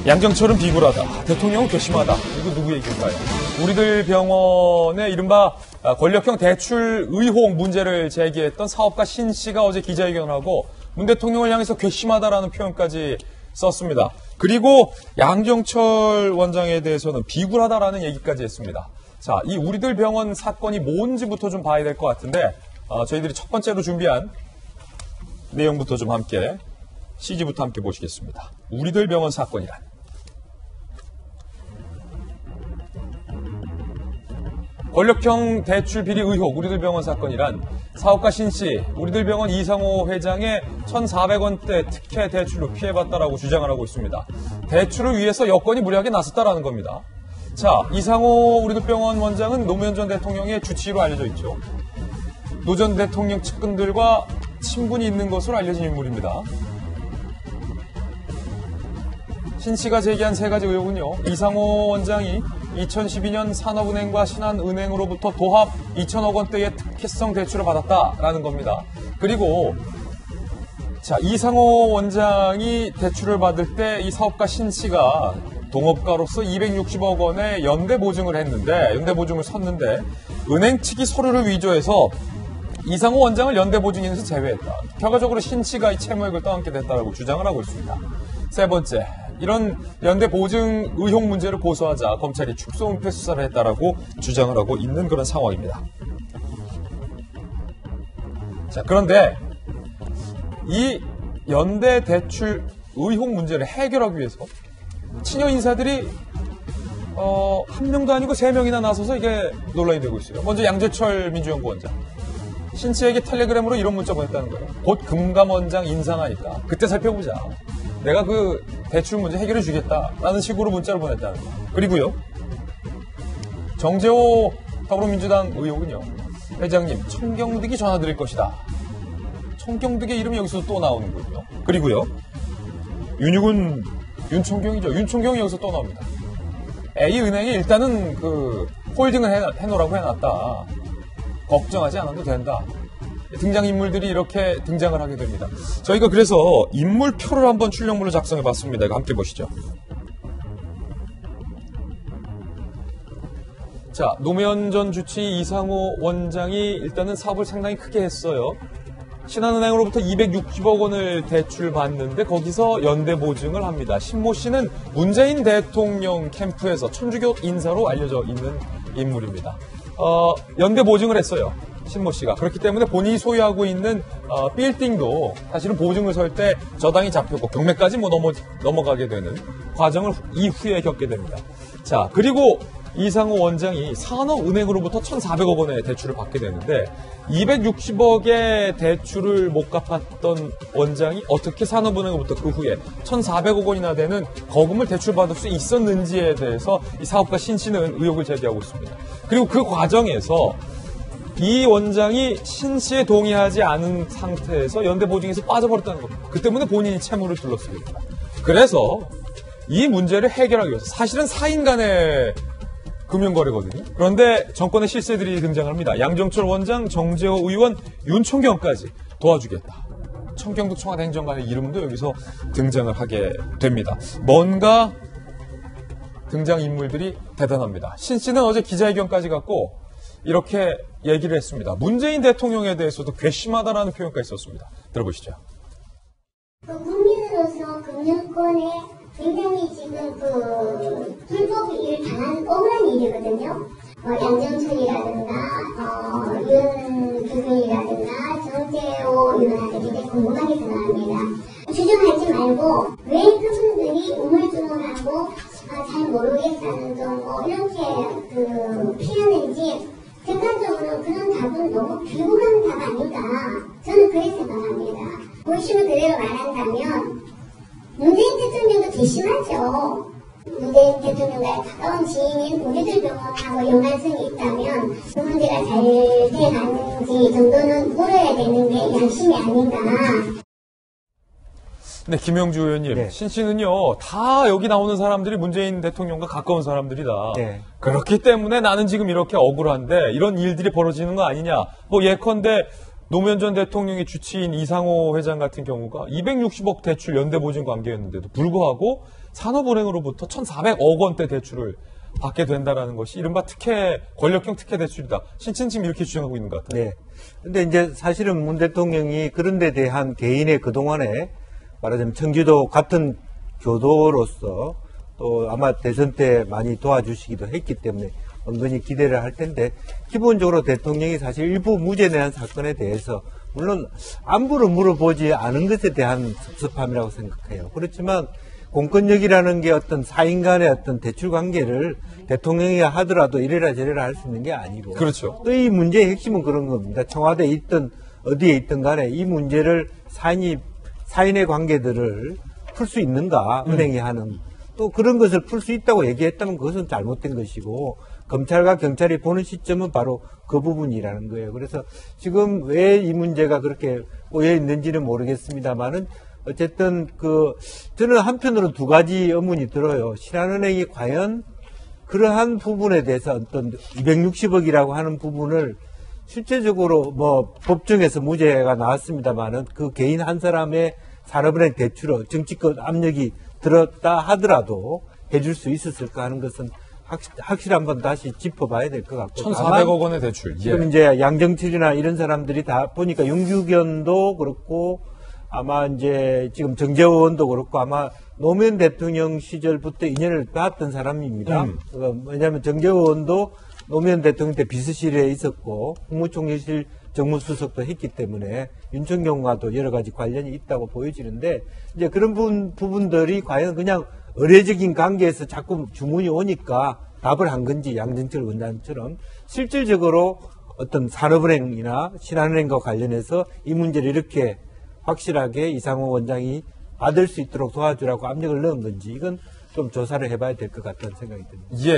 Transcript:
양정철은 비굴하다. 대통령은 괘씸하다. 이거 누구 얘기일까요? 우리들 병원의 이른바 권력형 대출 의혹 문제를 제기했던 사업가 신 씨가 어제 기자회견을 하고 문 대통령을 향해서 괘씸하다라는 표현까지 썼습니다. 그리고 양정철 원장에 대해서는 비굴하다라는 얘기까지 했습니다. 자, 이 우리들 병원 사건이 뭔지부터 좀 봐야 될 것 같은데 저희들이 첫 번째로 준비한 내용부터 좀 함께 CG부터 함께 보시겠습니다. 우리들 병원 사건이란 권력형 대출 비리 의혹 우리들 병원 사건이란 사업가 신 씨, 우리들 병원 이상호 회장의 1,400원대 특혜 대출로 피해봤다라고 주장을 하고 있습니다. 대출을 위해서 여건이 무리하게 나섰다라는 겁니다. 자, 이상호 우리들 병원 원장은 노무현 전 대통령의 주치의로 알려져 있죠. 노 전 대통령 측근들과 친분이 있는 것으로 알려진 인물입니다. 신 씨가 제기한 세 가지 의혹은요. 이상호 원장이 2012년 산업은행과 신한은행으로부터 도합 2천억 원대의 특혜성 대출을 받았다라는 겁니다. 그리고 자, 이상호 원장이 대출을 받을 때 이 사업가 신 씨가 동업가로서 260억 원의 연대보증을 했는데 연대보증을 섰는데 은행 측이 서류를 위조해서 이상호 원장을 연대보증인에서 제외했다. 결과적으로 신 씨가 이 채무액을 떠안게 됐다고 주장을 하고 있습니다. 세 번째, 이런 연대보증 의혹 문제를 고소하자 검찰이 축소은폐 수사를 했다라고 주장을 하고 있는 그런 상황입니다. 자, 그런데 이 연대 대출 의혹 문제를 해결하기 위해서 친여 인사들이 한 명도 아니고 세 명이나 나서서 이게 논란이 되고 있어요. 먼저 양재철 민주연구원장. 신 씨에게 텔레그램으로 이런 문자 보냈다는 거예요. 곧 금감원장 인사하니까 그때 살펴보자. 내가 그 대출 문제 해결해 주겠다라는 식으로 문자를 보냈다는 거예요. 그리고요. 정재호 더불어민주당 의혹은요. 회장님, 청경득이 전화 드릴 것이다. 청경득의 이름이 여기서 또 나오는군요. 그리고요. 윤육은 윤총경이죠. 윤총경이 여기서 또 나옵니다. A은행이 일단은 그 홀딩을 해놓으라고 해놨다. 걱정하지 않아도 된다. 등장인물들이 이렇게 등장을 하게 됩니다. 저희가 그래서 인물표를 한번 출력물로 작성해봤습니다. 이거 함께 보시죠. 자, 노무현 전 주치의 이상호 원장이 일단은 사업을 상당히 크게 했어요. 신한은행으로부터 260억 원을 대출받는데 거기서 연대보증을 합니다. 신모 씨는 문재인 대통령 캠프에서 천주교 인사로 알려져 있는 인물입니다. 연대보증을 했어요. 신모 씨가. 그렇기 때문에 본인이 소유하고 있는 빌딩도 사실은 보증을 설 때 저당이 잡혔고 경매까지 넘어가게 되는 과정을 이후에 겪게 됩니다. 자, 그리고 이상호 원장이 산업은행으로부터 1,400억 원의 대출을 받게 되는데 260억의 대출을 못 갚았던 원장이 어떻게 산업은행으로부터 그 후에 1,400억 원이나 되는 거금을 대출받을 수 있었는지에 대해서 이 사업가 신 씨는 의혹을 제기하고 있습니다. 그리고 그 과정에서 이 원장이 신 씨에 동의하지 않은 상태에서 연대보증에서 빠져버렸다는 겁니다. 그 때문에 본인이 채무를 둘렀습니다. 그래서 이 문제를 해결하기 위해서 사실은 사인 간의 금융거래거든요. 그런데 정권의 실세들이 등장합니다. 양정철 원장, 정재호 의원, 윤총경까지 도와주겠다. 청경도 청와대 행정관의 이름도 여기서 등장을 하게 됩니다. 뭔가 등장인물들이 대단합니다. 신 씨는 어제 기자회견까지 갖고 이렇게 얘기를 했습니다. 문재인 대통령에 대해서도 괘씸하다라는 표현까지 썼습니다. 들어보시죠. 국민으로서 금융권에 굉장히 지금 불법을 당하는 억울한 일이거든요. 양정철이라든가 윤두근이라든가 정재호 의원한테 굉장히 궁금하게 생각합니다. 주장하지 말고 왜 그분들이 우물쭈물하고 잘 모르겠다는 점 이렇게 피하는지 객관적으로 그런 답은 너무 비굴한 답 아닐까 저는 그렇게 생각합니다. 보시면 그대로 말한다면 문재인 대통령도 괘씸하죠. 문재인 대통령과 가까운 지인인 우리들 병원하고 연관성이 있다면 그 문제가 잘 돼가는지 정도는 물어야 되는 게 양심이 아닌가. 네, 김영주 의원님. 네. 신 씨는요, 다 여기 나오는 사람들이 문재인 대통령과 가까운 사람들이다. 네. 그렇기 때문에 나는 지금 이렇게 억울한데 이런 일들이 벌어지는 거 아니냐. 뭐 예컨대 노무현 전 대통령의 주치인 이상호 회장 같은 경우가 260억 대출 연대보증 관계였는데도 불구하고 산업은행으로부터 1,400억 원대 대출을 받게 된다라는 것이 이른바 특혜, 권력형 특혜 대출이다. 신친팀이 이렇게 주장하고 있는 것 같아요. 네. 근데 이제 사실은 문 대통령이 그런 데 대한 개인의 그동안에 말하자면 청주도 같은 교도로서 또 아마 대선 때 많이 도와주시기도 했기 때문에 은근히 기대를 할 텐데, 기본적으로 대통령이 사실 일부 무죄 내한 사건에 대해서 물론 안부를 물어보지 않은 것에 대한 섭섭함이라고 생각해요. 그렇지만 공권력이라는 게 어떤 사인 간의 어떤 대출 관계를 대통령이 하더라도 이래라 저래라 할 수 있는 게 아니고. 그렇죠. 또 이 문제의 핵심은 그런 겁니다. 청와대에 있든 어디에 있든 간에 이 문제를 사인의 관계들을 풀 수 있는가, 은행이 하는. 또 그런 것을 풀 수 있다고 얘기했다면 그것은 잘못된 것이고, 검찰과 경찰이 보는 시점은 바로 그 부분이라는 거예요. 그래서 지금 왜 이 문제가 그렇게 꼬여 있는지는 모르겠습니다만은 어쨌든 저는 한편으로는 두 가지 의문이 들어요. 신한은행이 과연 그러한 부분에 대해서 어떤 260억이라고 하는 부분을 실제적으로 뭐 법정에서 무죄가 나왔습니다만은 그 개인 한 사람의 산업은행 대출로 정치권 압력이 들었다 하더라도 해줄 수 있었을까 하는 것은 확실히 한번 다시 짚어봐야 될 것 같고. 1,400억 원의 대출. 지금 이제 양정철이나 이런 사람들이 다 보니까 윤규견도 그렇고 아마 이제 지금 정재호 의원도 그렇고 아마 노무현 대통령 시절부터 인연을 닿았던 사람입니다. 왜냐하면 정재호 의원도 노무현 대통령 때 비서실에 있었고 국무총리실 정무수석도 했기 때문에 윤청경과도 여러 가지 관련이 있다고 보여지는데, 이제 그런 부분들이 과연 그냥 의례적인 관계에서 자꾸 주문이 오니까 답을 한 건지, 양정철 원장처럼 실질적으로 어떤 산업은행이나 신한은행과 관련해서 이 문제를 이렇게 확실하게 이상호 원장이 받을 수 있도록 도와주라고 압력을 넣은 건지, 이건 좀 조사를 해봐야 될 것 같다는 생각이 듭니다. 예.